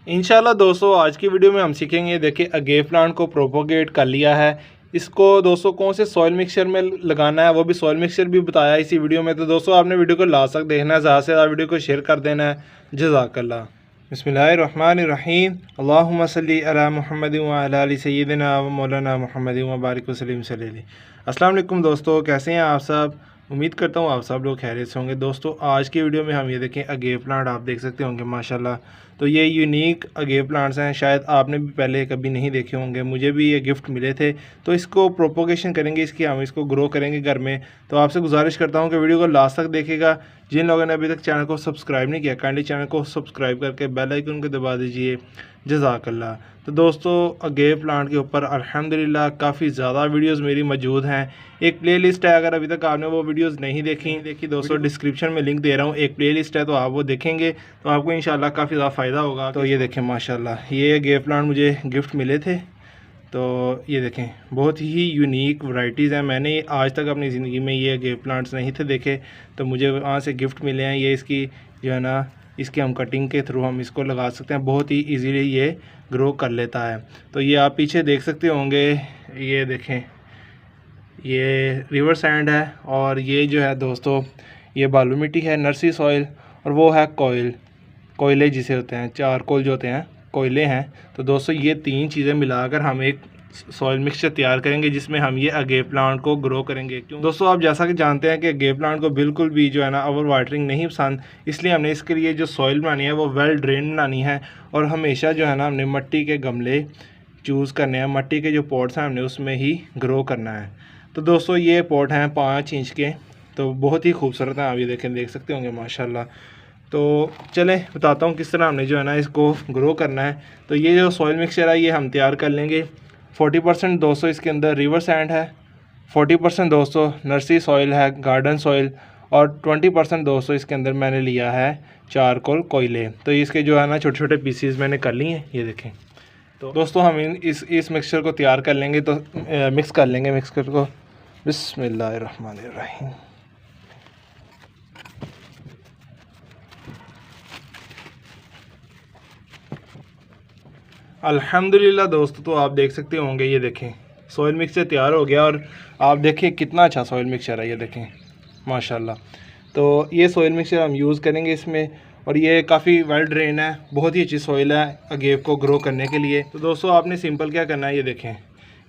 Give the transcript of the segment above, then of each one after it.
इंशाल्लाह दोस्तों आज की वीडियो में हम सीखेंगे। देखिए अगेव प्लांट को प्रोपोगेट कर लिया है, इसको दोस्तों कौन से सॉइल मिक्सचर में लगाना है वो भी सॉइल मिक्सचर भी बताया इसी वीडियो में। तो दोस्तों आपने वीडियो को लास्ट तक देखना है, ज़्यादा से ज़्यादा वीडियो को शेयर कर देना है। जज़ाकल्लाह। बिस्मिल्लाहिर्रहमानिर्रहीम। अल्लाहुम्मा सल्ली अला मुहम्मद व अला आलि सय्यिदिना व मौलाना मुहम्मद व बारिक वसल्लिम सल्लल्लाहु। अस्सलाम वालेकुम दोस्तों, कैसे हैं आप सब? उम्मीद करता हूँ आप सब लोग खैरियत से होंगे। दोस्तों आज की वीडियो में हम ये देखें अगेव प्लांट, आप देख सकते होंगे माशाल्लाह। तो ये यूनिक अगेव प्लांट्स हैं, शायद आपने भी पहले कभी नहीं देखे होंगे, मुझे भी ये गिफ्ट मिले थे। तो इसको प्रोपोगेशन करेंगे, इसकी हम इसको ग्रो करेंगे घर में। तो आपसे गुजारिश करता हूँ कि वीडियो को लास्ट तक देखेगा। जिन लोगों ने अभी तक चैनल को सब्सक्राइब नहीं किया, काइंडली चैनल को सब्सक्राइब करके बेल आइकन को दबा दीजिए। जज़ाकल्लाह। तो दोस्तों अगेव प्लांट के ऊपर अल्हम्दुलिल्लाह काफ़ी ज़्यादा वीडियोस मेरी मौजूद हैं। एक प्लेलिस्ट है, अगर अभी तक आपने वो वीडियोस नहीं देखी दोस्तों डिस्क्रिप्शन में लिंक दे रहा हूँ, एक प्लेलिस्ट है, तो आप वो देखेंगे तो आपको इंशाल्लाह काफ़ी ज़्यादा फ़ायदा होगा। तो ये देखें माशाल्लाह, ये अगेव प्लांट मुझे गिफ्ट मिले थे। तो ये देखें बहुत ही यूनिक वैरायटीज़ हैं, मैंने आज तक अपनी ज़िंदगी में ये अगेव प्लांट्स नहीं थे देखे, तो मुझे वहाँ से गिफ्ट मिले हैं। ये इसकी जो है ना, इसकी हम कटिंग के थ्रू हम इसको लगा सकते हैं, बहुत ही इजीली ये ग्रो कर लेता है। तो ये आप पीछे देख सकते होंगे, ये देखें ये रिवर सैंड है, और ये जो है दोस्तों ये बालू मिट्टी है, नर्सरी सॉइल, और वो है कोयले जिसे होते हैं, चारकोल जो होते हैं कोयले हैं। तो दोस्तों ये तीन चीज़ें मिलाकर हम एक सॉइल मिक्सचर तैयार करेंगे जिसमें हम ये अगेव प्लांट को ग्रो करेंगे। क्यों दोस्तों, आप जैसा कि जानते हैं कि अगेव प्लांट को बिल्कुल भी जो है ना ओवर वाटरिंग नहीं पसंद, इसलिए हमने इसके लिए जो सॉइल बनानी है वो वेल ड्रेन बनानी है। और हमेशा जो है ना हमने मिट्टी के गमले चूज़ करने हैं, मिट्टी के जो पॉट्स हैं हमने उसमें ही ग्रो करना है। तो दोस्तों ये पॉट हैं 5 इंच के, तो बहुत ही खूबसूरत हैं, आप ये देख सकते होंगे माशाल्लाह। तो चलें बताता हूँ किस तरह हमने जो है ना इसको ग्रो करना है। तो ये जो सॉइल मिक्सचर है ये हम तैयार कर लेंगे। 40% दोस्तों इसके अंदर रिवर सैंड है, 40% दोस्तों नर्सरी सॉइल है, गार्डन सॉइल, और 20% दोस्तों इसके अंदर मैंने लिया है चारकोल कोयले। तो इसके जो है ना छोटे छोटे पीसीज मैंने कर लिए हैं, ये देखें। तो दोस्तों हम इस मिक्सचर को तैयार कर लेंगे। तो मिक्स कर लेंगे मिक्सचर को। बिस्मिल्लाहिर्रहमानिर्रहीम। अल्हम्दुलिल्लाह दोस्तों, तो आप देख सकते होंगे, ये देखें सॉइल मिक्सचर तैयार हो गया, और आप देखें कितना अच्छा सॉइल मिक्सचर है, ये देखें माशाल्लाह। तो ये सॉइल मिक्सचर हम यूज़ करेंगे इसमें, और ये काफ़ी वेल ड्रेन है, बहुत ही अच्छी सॉइल है अगेव को ग्रो करने के लिए। तो दोस्तों आपने सिंपल क्या करना है, ये देखें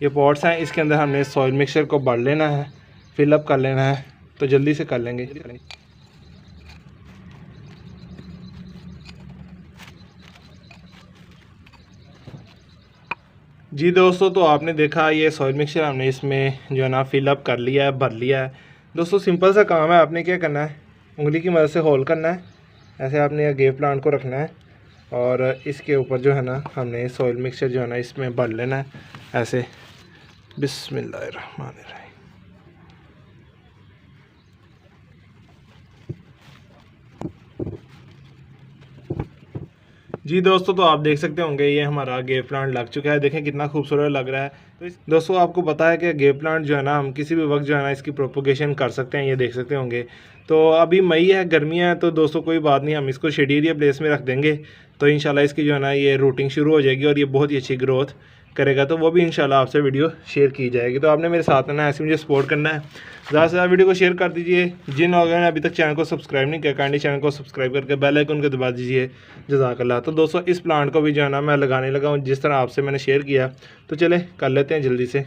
ये पॉट्स हैं, इसके अंदर हमने सॉइल मिक्सचर को भर लेना है, फिलअप कर लेना है। तो जल्दी से कर लेंगे। जी दोस्तों, तो आपने देखा ये सॉइल मिक्सचर हमने इसमें जो है ना फिलअप कर लिया है, भर लिया है। दोस्तों सिंपल सा काम है, आपने क्या करना है, उंगली की मदद से होल करना है, ऐसे आपने अगेव प्लांट को रखना है, और इसके ऊपर जो है ना हमने सॉइल मिक्सचर जो है ना इसमें भर लेना है ऐसे। बिस्मिल्लाहिर्रहमानिर्रहीम। जी दोस्तों, तो आप देख सकते होंगे ये हमारा अगेव प्लांट लग चुका है, देखें कितना खूबसूरत लग रहा है। तो दोस्तों आपको पता है कि अगेव प्लांट जो है ना हम किसी भी वक्त जो है ना इसकी प्रोपोगेशन कर सकते हैं, ये देख सकते होंगे। तो अभी मई है, गर्मियाँ हैं, तो दोस्तों कोई बात नहीं, हम इसको शेड एरिया प्लेस में रख देंगे, तो इंशाल्लाह इसकी जो है ना ये रूटिंग शुरू हो जाएगी और ये बहुत ही अच्छी ग्रोथ करेगा। तो वो भी इंशाल्लाह आपसे वीडियो शेयर की जाएगी। तो आपने मेरे साथ में ना ऐसे मुझे सपोर्ट करना है, ज़्यादा से ज़्यादा वीडियो को शेयर कर दीजिए। जिन लोगों ने अभी तक चैनल को सब्सक्राइब नहीं किया, काइंडली चैनल को सब्सक्राइब करके बेल आइकन को दबा दीजिए। जज़ाकल्लाह। तो दोस्तों इस प्लांट को भी जो है ना मैं लगाने लगा हूँ जिस तरह आपसे मैंने शेयर किया। तो चले कर लेते हैं जल्दी से।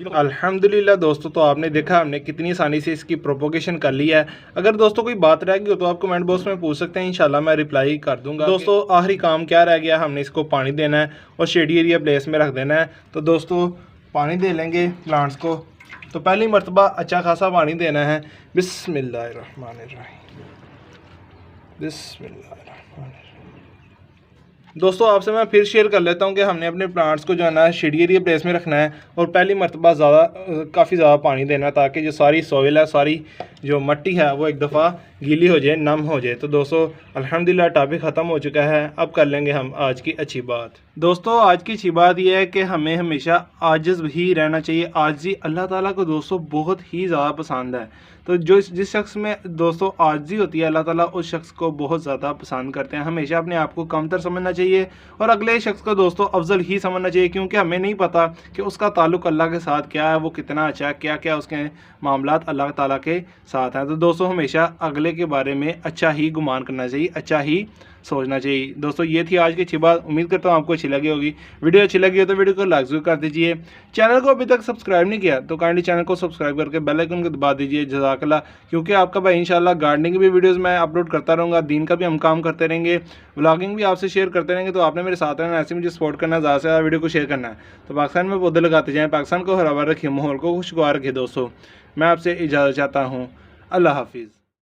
अल्हम्दुलिल्लाह दोस्तों, तो आपने देखा हमने कितनी आसानी से इसकी प्रोपोगेशन कर लिया है। अगर दोस्तों कोई बात रह गई हो तो आप कमेंट बॉक्स में पूछ सकते हैं, इंशाल्लाह मैं रिप्लाई कर दूंगा। दोस्तों आखिरी काम क्या रह गया, हमने इसको पानी देना है और शेडी एरिया प्लेस में रख देना है। तो दोस्तों पानी दे लेंगे प्लांट्स को। तो पहली मरतबा अच्छा खासा पानी देना है। बिस्मिल्लाहिर्रहमानिर्रहीम, बिस्मिल्लाहिर्रहमानिर्रहीम। दोस्तों आपसे मैं फिर शेयर कर लेता हूं कि हमने अपने प्लांट्स को जो है ना शेडी एरिया प्लेस में रखना है, और पहली मरतबा काफ़ी ज़्यादा पानी देना है, ताकि जो सारी सॉइल है, सारी जो मिट्टी है वो एक दफ़ा गीली हो जाए, नम हो जाए। तो दोस्तों अल्हम्दुलिल्लाह टॉपिक ख़त्म हो चुका है। अब कर लेंगे हम आज की अच्छी बात। दोस्तों आज की अच्छी बात यह है कि हमें हमेशा आजिज़ ही रहना चाहिए। आजिज़ी अल्लाह ताला को दोस्तों बहुत ही ज़्यादा पसंद है। तो जिस शख्स में दोस्तों आजिज़ी होती है, अल्लाह ताला उस शख्स को बहुत ज़्यादा पसंद करते हैं। हमेशा अपने आप को कमतर समझना चाहिए और अगले शख्स को दोस्तों अफजल ही समझना चाहिए, क्योंकि हमें नहीं पता कि उसका ताल्लुक़ अल्लाह के साथ क्या है, वो कितना अच्छा है, क्या क्या उसके मामलात अल्लाह ताला के साथ हैं। तो दोस्तों हमेशा अगले के बारे में अच्छा ही गुमान करना चाहिए, अच्छा ही सोचना चाहिए। दोस्तों ये थी आज की अच्छी बात। उम्मीद करता हूँ आपको अच्छी लगी होगी। वीडियो अच्छी लगी हो तो वीडियो को लाइक जरूर कर दीजिए। चैनल को अभी तक सब्सक्राइब नहीं किया तो काइंडली चैनल को सब्सक्राइब करके बेल आइकन को दबा दीजिए। जज़ाकल्लाह। क्योंकि आपका भाई इंशाल्लाह गार्डनिंग की भी वीडियोज़ मैं अपलोड करता रहूँगा, दीन का भी हम काम करते रहेंगे, व्लॉगिंग भी आपसे शेयर करते रहेंगे। तो आपने मेरे साथ रहना, ऐसे मुझे सपोर्ट करना, ज़्यादा से ज़्यादा वीडियो को शेयर करना है। तो पाकिस्तान में पौधे लगाते जाएँ, पाकिस्तान को हरा भरा रखिए, माहौल को खुशगवार रखिए। दोस्तों मैं आपसे इजाज़त चाहता हूँ। अल्लाह हाफिज़।